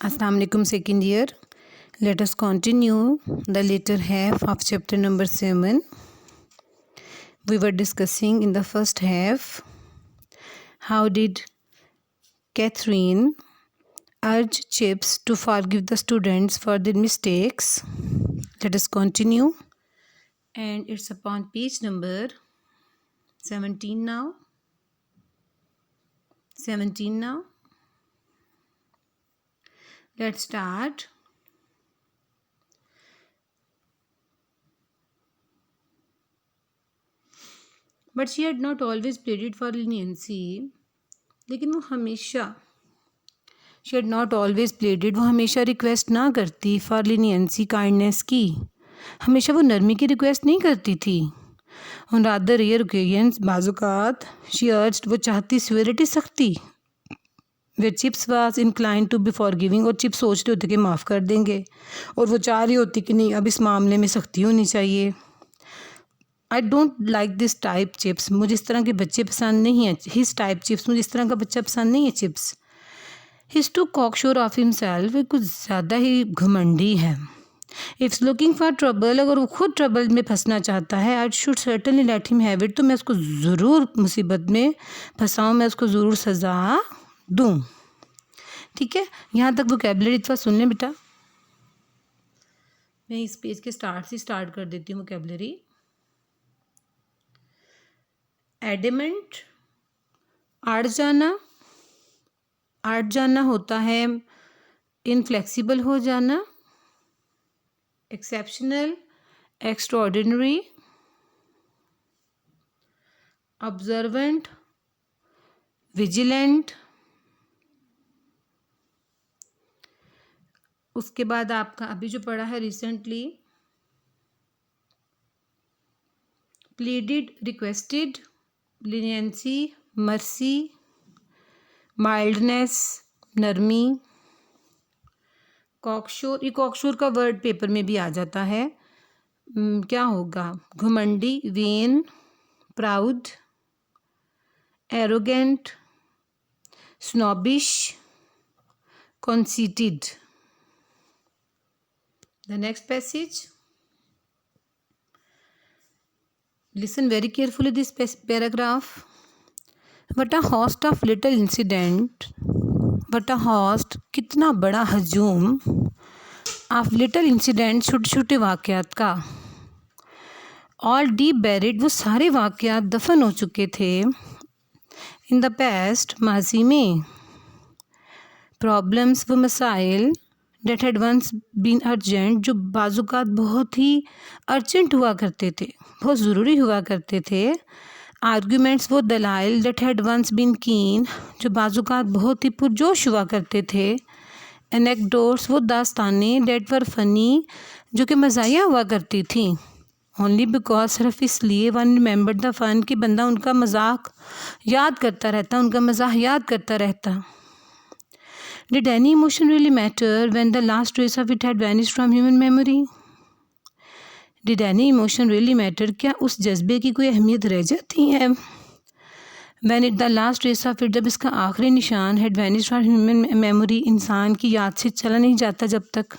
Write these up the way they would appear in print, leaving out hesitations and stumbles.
Assalamu alaikum second year. Let us continue the later half of chapter number 7. We were discussing in the first half how did Catherine urge Chips to forgive the students for their mistakes. Let us continue, and it's upon page number 17 now. 17 now. Let's start. But she had not always pleaded for leniency. लेकिन वो हमेशा she had not always प्लेडेड वो हमेशा request ना करती for leniency kindness की. हमेशा वो नरमी की रिक्वेस्ट नहीं करती थी. ऑन रादर रेयर ओकेजन्स बाजुकात शी अर्ज्ड वो चाहती सिवियरिटी सख्ती. वे Chips was inclined to be for giving और चिप्स सोच रहे होते कि माफ़ कर देंगे और वो चाह रही होती कि नहीं अब इस मामले में सख्ती होनी चाहिए. I don't like this type chips मुझे इस तरह के बच्चे पसंद नहीं हैं. हिस टाइप चिप्स मुझे इस तरह का बच्चा पसंद नहीं है. Chips his too cocksure of himself कुछ ज़्यादा ही घमंडी है. इट्स लुकिंग फॉर ट्रबल अगर वो खुद ट्रबल में फंसना चाहता है I should certainly let him have it तो मैं उसको ज़रूर मुसीबत में फंसाऊँ मैं उसको ज़रूर सज़ा दूँ. ठीक है यहाँ तक वोकैबुलरी थोड़ा सुन लें बेटा. मैं इस पेज के स्टार्ट से स्टार्ट कर देती हूँ वोकैबुलरी. एडमेंट अड़ जाना. अड़ जाना होता है इनफ्लेक्सिबल हो जाना. Exceptional extraordinary. Observant vigilant. उसके बाद आपका अभी जो पढ़ा है recently pleaded requested leniency mercy mildness नरमी. कॉकशोर ये कॉकशोर का वर्ड पेपर में भी आ जाता है. क्या होगा घुमंडी vain proud arrogant snobbish conceited. The next passage. Listen very carefully this paragraph. What a host of little incident. What a host कितना बड़ा हजूम of little incident छोटे छोटे वाक़यात का. All deep buried वो सारे वाक़यात दफन हो चुके थे. In the past माजी में. Problems वो मसाइल that had once been urgent जो बाजुकात बहुत ही अर्जेंट हुआ करते थे बहुत ज़रूरी हुआ करते थे. आर्ग्यूमेंट्स वो दलाइल that had once been keen जो बाजुकात बहुत ही पुरजोश हुआ करते थे. एनेक्डोट्स वो दास्तानें that were funny जो कि मज़ाहिया हुआ करती थी. ओनली बिकॉज सिर्फ इसलिए वन रिमेंबर द फन कि बंदा उनका मजाक याद करता रहता उनका मजाक याद करता रहता. Did any emotion really matter when the last trace of it had vanished from human memory? Did any emotion really matter? क्या उस जज्बे की कोई अहमियत रह जाती है? When it the last trace of it जब इसका आखिरी निशान had vanished from human memory इंसान की याद से चला नहीं जाता जब तक.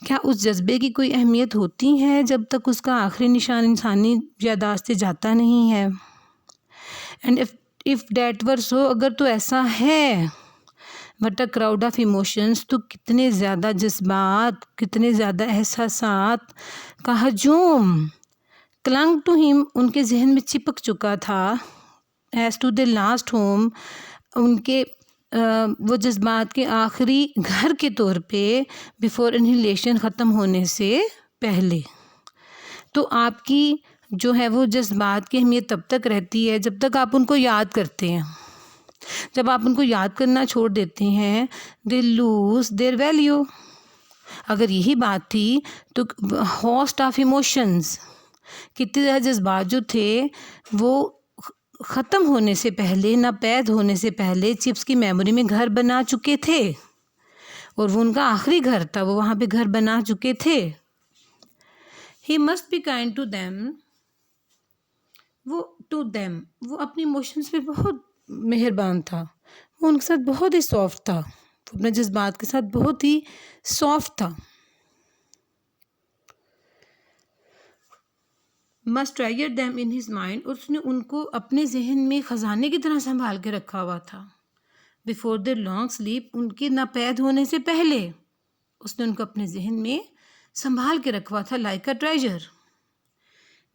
क्या उस जज्बे की कोई अहमियत होती है जब तक उसका आखिरी निशान इंसानी यादाश्त से जाता नहीं है? And if that were so अगर तो ऐसा है but a crowd of emotions तो कितने ज़्यादा जज्बात कितने ज़्यादा एहसासात का हजूम क्लंग टू हिम उनके जहन में चिपक चुका था. As to the last home उनके वो जज्बात के आखिरी घर के तौर पे बिफोर इनहिलेशन ख़त्म होने से पहले. तो आपकी जो है वो जज्बात की अहमियत तब तक रहती है जब तक आप उनको याद करते हैं. जब आप उनको याद करना छोड़ देते हैं दे लूज देयर वैल्यू. अगर यही बात थी तो होस्ट ऑफ इमोशंस कितने ज़्यादा जज्बात जो थे वो ख़त्म होने से पहले नापैद होने से पहले चिप्स की मेमोरी में घर बना चुके थे और वो उनका आखिरी घर था वो वहाँ पे घर बना चुके थे. He must be kind to them वो अपनी इमोशंस पे बहुत मेहरबान था. वो उनके साथ बहुत ही सॉफ्ट था. वो अपने जज्बात के साथ बहुत ही सॉफ्ट था। Must treasure them in his mind, और उसने उनको अपने जहन में ख़जाने की तरह संभाल के रखा हुआ था। बिफोर देयर लॉन्ग स्लीप, उनके नापैद होने से पहले उसने उनको अपने जहन में संभाल के रखा हुआ था, like a treasure.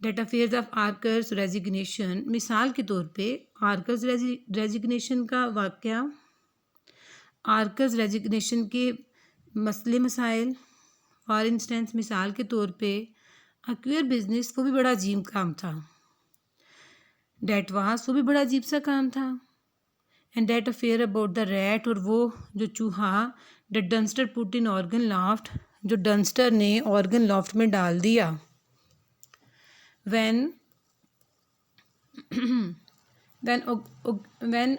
That affairs of Archer's resignation, मिसाल के तौर पे आर्कर्स रेजिग्नेशन का वाक़या, आर्कर्स रेजिग्नेशन के मसले मसाइल। फॉर इंस्टेंस, मिसाल के तौर पे अक्वायर बिजनेस, वो भी बड़ा अजीब काम था। डेट वास, वो भी बड़ा अजीब सा काम था। And that affair about the rat, और वो जो चूहा the Dunster put in organ loft, जो डंस्टर ने ऑर्गन लॉफ्ट में डाल दिया। when when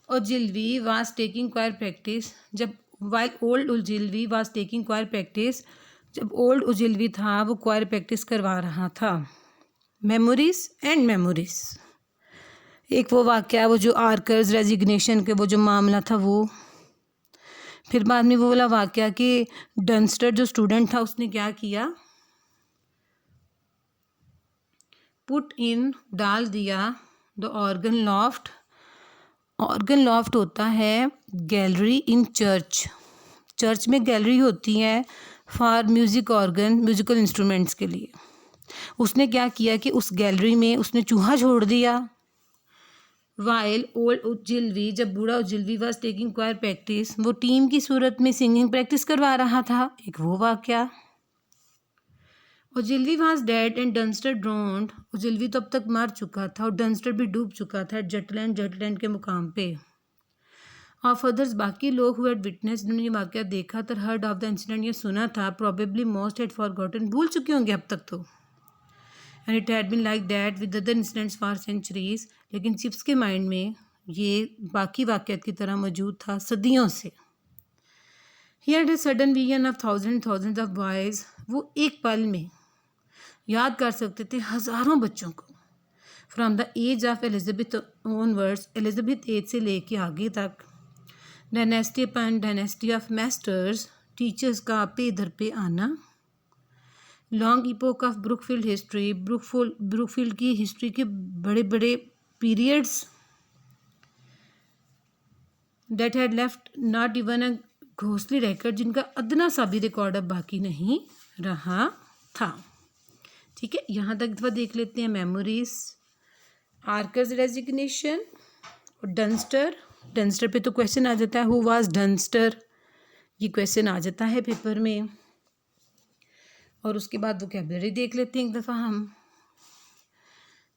Ogilvy was taking choir practice, जब while old Ogilvy was taking choir practice, जब ओल्ड Ogilvy था वो choir practice करवा रहा था। मेमोरीज एंड मेमोरीज, एक वो वाक़या, वो जो आर्कर्स रेजिग्नेशन के वो जो मामला था वो, फिर बाद में वो वाला वाक़या कि डंस्टर जो स्टूडेंट था उसने क्या किया, पुट इन, डाल दिया, the organ loft. Organ loft होता है गैलरी इन चर्च, चर्च में गैलरी होती है for music organ, musical instruments के लिए। उसने क्या किया कि उस गैलरी में उसने चूहा छोड़ दिया। वाइल ओल्ड Ogilvy, जब बूढ़ा Ogilvy was taking choir practice, वो टीम की सूरत में सिंगिंग प्रैक्टिस करवा रहा था, एक वो वाक़या। Ogilvy was dead and Dunster drowned, Ogilvy तो अब तक मर चुका था और डंस्टर भी डूब चुका था जटलैंड के मुकाम पे। ऑफ अदर्स, बाकी लोग हुए विटनेस, जिन्होंने ये वाक़या देखा था, हर्ड ऑफ द इंसिडेंट, ये सुना था, प्रॉबेबली मोस्ट हैड फॉरगॉटन, भूल चुके होंगे अब तक तो। And it had been like that with other incidents for centuries, लेकिन चिप्स के माइंड में ये बाकी वाक़यात की तरह मौजूद था सदियों से। He had a sudden vision of thousands of boys, वो एक पल में याद कर सकते थे हज़ारों बच्चों को। From the age of Elizabeth onwards, Elizabeth age से लेके आगे तक। Dynasty upon dynasty of masters, teachers का पे इधर पे आना। Long epoch of Brookfield history, Brookfield की हिस्ट्री के बड़े बड़े periods. That had left not even a ghostly record, जिनका अदना सा भी रिकॉर्ड अब बाकी नहीं रहा था। ठीक है, यहाँ तक दफ़ा देख लेते हैं मेमोरीज, आर्कर्स रेजिग्नेशन और डंस्टर। डंस्टर पे तो क्वेश्चन आ जाता है, हु वाज डंस्टर, ये क्वेश्चन आ जाता है पेपर में। और उसके बाद वोकैबुलरी देख लेते हैं एक दफ़ा हम।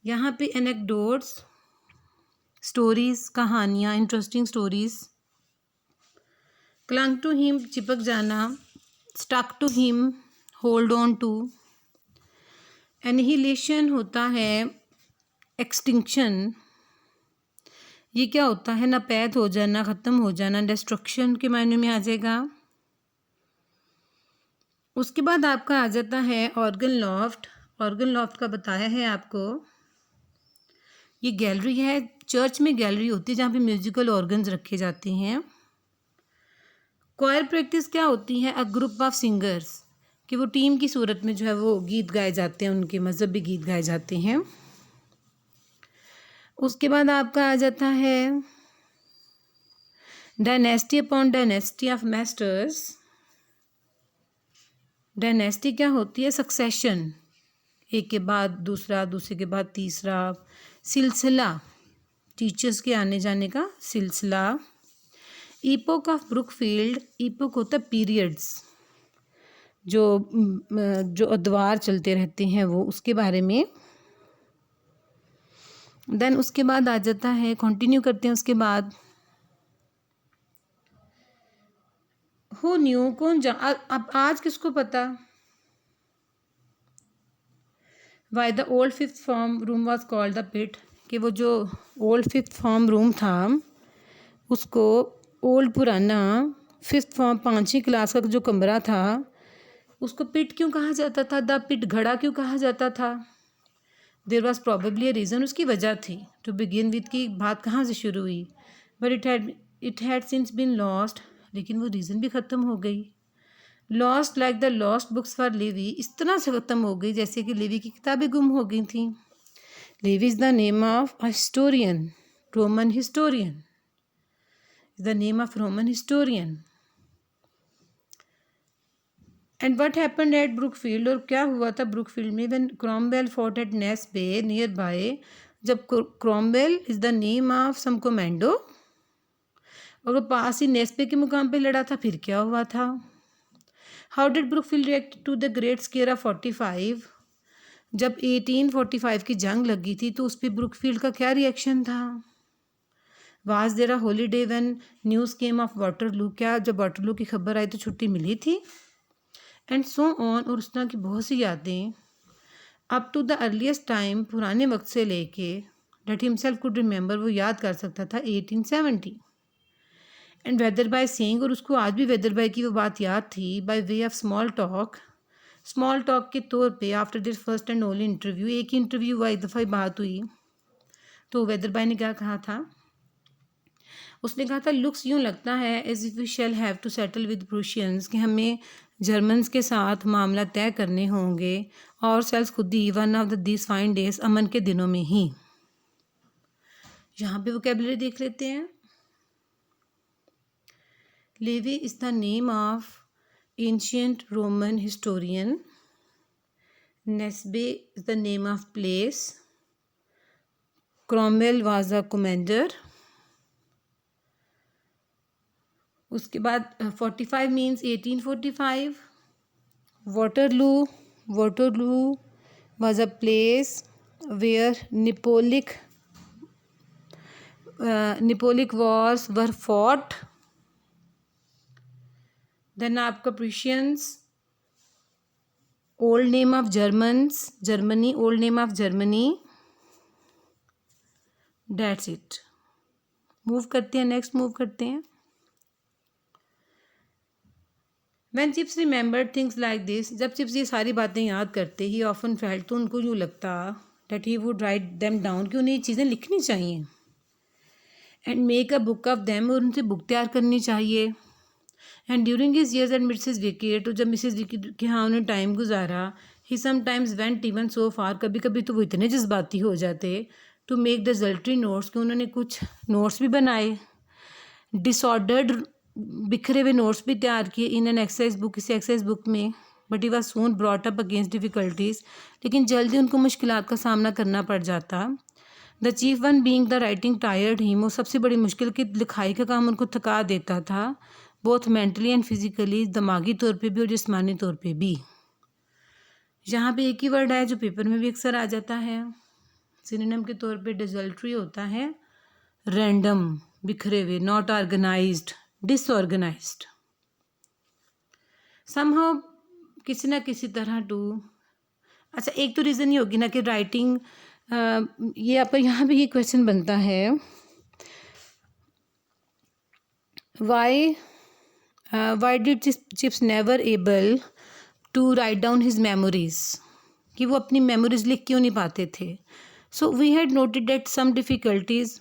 यहाँ पे एनेक्डोट्स, स्टोरीज, कहानियाँ, interesting stories. Clung to him, चिपक जाना। Stuck to him, hold on to. Annihilation होता है एक्सटिंक्शन, ये क्या होता है, नापैद हो जाना, ख़त्म हो जाना, डिस्ट्रक्शन के मायने में आ जाएगा। उसके बाद आपका आ जाता है ऑर्गन लॉफ्ट। ऑर्गन लॉफ्ट का बताया है आपको, ये गैलरी है, चर्च में गैलरी होती है जहाँ पे म्यूज़िकल ऑर्गन्स रखे जाते हैं। क्वायर प्रैक्टिस क्या होती है, अ ग्रुप ऑफ सिंगर्स, कि वो टीम की सूरत में जो है वो गीत गाए जाते हैं, उनके मजहबी गीत गाए जाते हैं। उसके बाद आपका आ जाता है dynasty upon dynasty of masters. Dynasty क्या होती है, सक्सेशन, एक के बाद दूसरा, दूसरे के बाद तीसरा, सिलसिला, टीचर्स के आने जाने का सिलसिला। ईपोक ऑफ ब्रुकफील्ड, ईपोक होता है पीरियड्स, जो अदवार चलते रहते हैं वो, उसके बारे में। देन उसके बाद आ जाता है, कंटिन्यू करते हैं उसके बाद, हु न्यू, कौन अब आज किसको पता, why the old fifth form room was called the pit, कि वो जो ओल्ड फिफ्थ फॉर्म रूम था उसको ओल्ड पुराना फिफ्थ फॉर्म 5वीं क्लास का जो कमरा था उसको पिट क्यों कहा जाता था, द पिट, घड़ा क्यों कहा जाता था। There was probably a reason, उसकी वजह थी। टू बिगिन विद की बात कहाँ से शुरू हुई, but it had since been lost, लेकिन वो रीज़न भी ख़त्म हो गई। Lost like the lost books for Livy, इस तरह से ख़त्म हो गई जैसे कि लेवी की किताबें गुम हो गई थी। Livy is the name of a historian, Roman historian, is the name of Roman historian. And what happened at Brookfield, और क्या हुआ था ब्रुकफील्ड में, when Cromwell fought at Naseby near by, जब Cromwell is the name of some commando, और वो पास ही नेस्पे के मुकाम पे लड़ा था, फिर क्या हुआ था। How did Brookfield react to the great scare of 45, जब 1845 की जंग लगी थी तो उस पर ब्रुकफील्ड का क्या रिएक्शन था। Was there a holiday when news came of Waterloo, क्या जब वाटरलू की खबर आई तो छुट्टी मिली थी। एंड सो ऑन, और उस तरह की बहुत सी यादें up to the earliest time, पुराने वक्त से लेके डेट हिमसेल्फ कुड रिमेंबर, वो याद कर सकता था 1870। एंड वेदर बाय सेइंग, और उसको आज भी वेदर बाय की वो बात याद थी, by way of small talk के तौर पे, after this first and only interview, एक ही इंटरव्यू हुआ, एक दफ़ा ही बात हुई, तो वेदर बाय ने क्या कहा था, उसने कहा था लुक्स, यूँ लगता है as if we shall have to settle with Prussians, कि हमें जर्मन्स के साथ मामला तय करने होंगे, और सेल्स खुद ही one of the this fine days, अमन के दिनों में ही। यहाँ पे वोकैबुलरी देख लेते हैं। Livy is the name of ancient Roman historian, Naseby is the name of place, Cromwell was a commander. उसके बाद 45 means 1845, Waterloo was a place where Napoleonic wars were fought. Then आपका Prussians, old name of Germans, Germany, old name of Germany. That's it. Move करते हैं, next move करते हैं। When chips remembered things like this, जब chips ये सारी बातें याद करते, ही often felt, तो उनको यूँ लगता that he would write them down, कि उन्हें ये चीज़ें लिखनी चाहिए, and make a book of them, और उनसे बुक तैयार करनी चाहिए। And during his years at Mrs. Vicky, तो जब मिसेस विकी के यहाँ उन्हें टाइम गुजारा, he sometimes went even so far, कभी कभी तो वो इतने जज्बाती हो जाते, to make the desultory notes, कि उन्होंने कुछ नोट्स भी बनाए, disordered, बिखरे हुए नोट्स भी तैयार किए, इन एन एक्सरसाइज बुक, किसी एक्सरसाइज बुक में। But he was soon brought up against difficulties, लेकिन जल्दी उनको मुश्किलात का सामना करना पड़ जाता। The chief one being the writing tired him, वो सबसे बड़ी मुश्किल की लिखाई का काम उनको थका देता था, बोथ मेंटली एंड फिजिकली, दिमागी तौर पे भी और जिस्मानी तौर पे भी। यहाँ पे एक ही वर्ड है जो पेपर में भी अक्सर आ जाता है, सिनोनिम के तौर पे डिसल्ट्री होता है रैंडम, बिखरे हुए, नॉट ऑर्गेनाइज्ड, डिसऑर्गेनाइज्ड, समहाउ, किसी ना किसी तरह टू। अच्छा, एक तो रीज़न ये होगी ना कि राइटिंग, ये आप यहाँ भी ये क्वेश्चन बनता है, why did Chips never able to write down his memories, कि वो अपनी मेमोरीज लिख क्यों नहीं पाते थे। So we had noted that some difficulties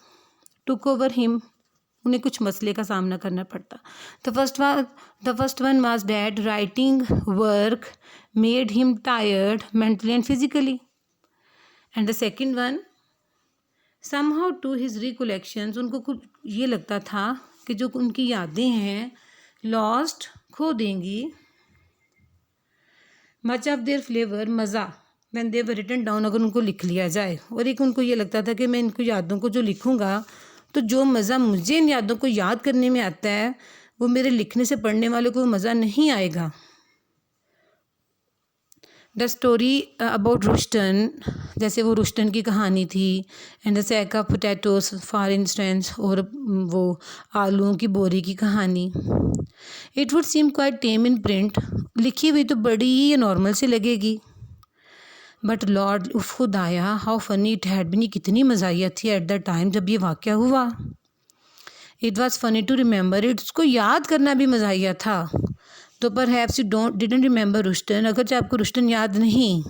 took over him, उन्हें कुछ मसले का सामना करना पड़ता। The first one was that writing work made him tired mentally and physically, and the second one somehow to his recollections, उनको कुछ ये लगता था कि जो उनकी यादें हैं लॉस्ट, खो देंगी, मच ऑफ देयर फ्लेवर, मज़ा, when they were written down, अगर उनको लिख लिया जाए। और एक उनको ये लगता था कि मैं इनको यादों को जो लिखूँगा तो जो मज़ा मुझे इन यादों को याद करने में आता है वो मेरे लिखने से पढ़ने वाले को मज़ा नहीं आएगा। द स्टोरी अबाउट रुस्टन, जैसे वो रुस्टन की कहानी थी, and the sack of potatoes for instance, और वो आलूओं की बोरी की कहानी। It would seem quite tame in print, लिखी हुई तो बड़ी ही नॉर्मल सी लगेगी, बट लॉर्ड उफ खुदाया how funny it had been, कितनी मज़ाहिया थी एट द टाइम जब ये वाक़या हुआ। It was funny to remember it, उसको याद करना भी मज़ाहिया था। तो perhaps you didn't remember Ruston, अगर आपको रुस्टन याद नहीं,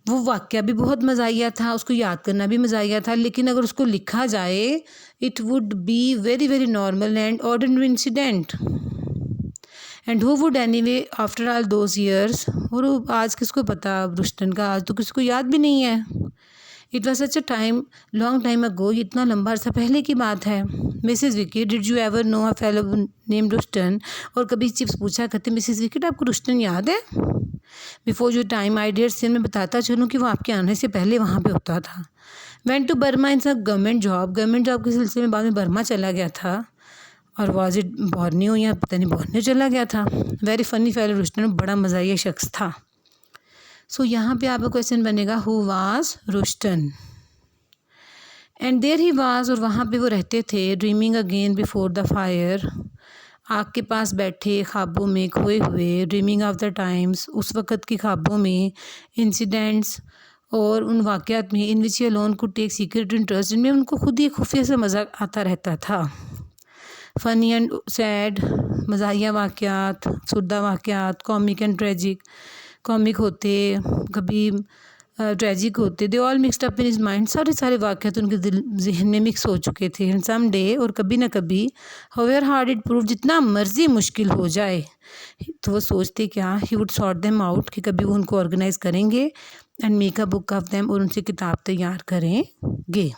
वो वाक़या भी बहुत मज़ाहिया था, उसको याद करना भी मज़ाहिया था, लेकिन अगर उसको लिखा जाए it would be very very normal and ordinary incident. And who would anyway after all those years. और आज किसको पता रुस्टन का, आज तो किसी को याद भी नहीं है। It was such a time long time ago, इतना लंबा अर्सा पहले की बात है। Mrs Vicky, did you ever know a fellow name Ruston. और कभी चिप्स पूछा करते, मिसेस विकी आपको रुस्टन याद है। Before your time I dare say, मैं बताता चलूँ कि वो आपके आने से पहले वहाँ पे होता था। वेंट टू बर्मा इन सब गवर्नमेंट जॉब के सिलसिले में बाद में बर्मा चला गया था। और वाज इट बोर्नियो या पता नहीं बोर्नियो चला गया था। वेरी फनी फेलो रुस्टन, बड़ा मज़ाहिया शख्स था। सो यहाँ पे आपका क्वेश्चन बनेगा who was Ruston. And there he was, और वहाँ पे वो रहते थे, dreaming again before the fire, आग के पास बैठे ख्वाबों में खोए हुए, ड्रीमिंग ऑफ द टाइम्स, उस वक़्त की ख्वाबों में, इंसिडेंट्स और उन वाक़यात में, in which alone could take secret interest, जिनमें उनको खुद ही खुफिया से मज़ा आता रहता था। फ़नी एंड सैड, मज़ाहिया वाक़यात, सुरदा वाक़यात, कॉमिक एंड ट्रेजिक, कॉमिक होते कभी ट्रेजिक होते, they all mixed up in his mind, सारे वाक़यात उनके दिल जहन में मिक्स हो चुके थे। एंड सम डे, और कभी ना कभी, हाउएवर हार्ड इट प्रूव, जितना मर्जी मुश्किल हो जाए, तो वो सोचते क्या, he would sort them out, कि कभी वो उनको ऑर्गेनाइज करेंगे and make a book of them, और उनसे किताब तैयार करेंगे।